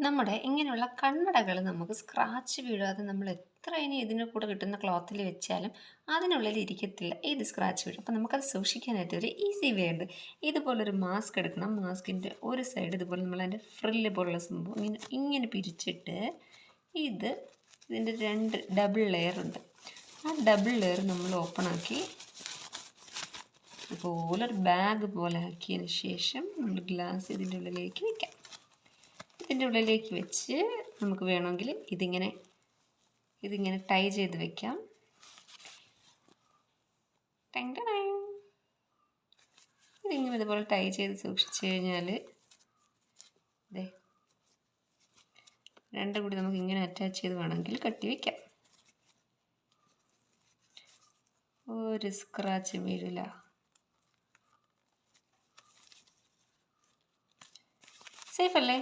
നമ്മുടെ ഇങ്ങനെയുള്ള കണ്ണടകൾ നമുക്ക് സ്ക്രാച്ച് വീഴാതെ നമ്മൾ എത്ര ഇനി ഇതിൻ്റെ കൂടെ കിട്ടുന്ന ക്ലോത്തിൽ വെച്ചാലും അതിനുള്ളിൽ ഇരിക്കത്തില്ല ഏത് സ്ക്രാച്ച് വീഴും. അപ്പം നമുക്കത് സൂക്ഷിക്കാനായിട്ട് ഒരു ഈസി വേ ഉണ്ട്. ഇതുപോലൊരു മാസ്ക് എടുക്കണം. മാസ്കിൻ്റെ ഒരു സൈഡ് ഇതുപോലെ നമ്മൾ അതിൻ്റെ ഫ്രില്ല് പോലുള്ള സംഭവം ഇങ്ങനെ ഇങ്ങനെ പിരിച്ചിട്ട് ഇതിൻ്റെ രണ്ട് ഡബിൾ ലെയർ ഉണ്ട്. ആ ഡബിൾ ലെയർ നമ്മൾ ഓപ്പൺ ആക്കി ഇതുപോലൊരു ബാഗ് പോലെ ആക്കിയതിന് ശേഷം നമ്മൾ ഗ്ലാസ് ഇതിൻ്റെ ഉള്ളിലേക്ക് വയ്ക്കാം. ഇതിൻ്റെ ഉള്ളിലേക്ക് വെച്ച് നമുക്ക് വേണമെങ്കിൽ ഇതിങ്ങനെ ടൈ ചെയ്ത് വെക്കാം. ഇതിങ്ങനെ ഇതുപോലെ ടൈ ചെയ്ത് സൂക്ഷിച്ചു കഴിഞ്ഞാൽ രണ്ടും കൂടി നമുക്ക് ഇങ്ങനെ അറ്റാച്ച് ചെയ്ത് വേണമെങ്കിൽ കെട്ടി വയ്ക്കാം. ഒരു സ്ക്രാച്ച് വീഴില്ല. സേഫ് അല്ലേ?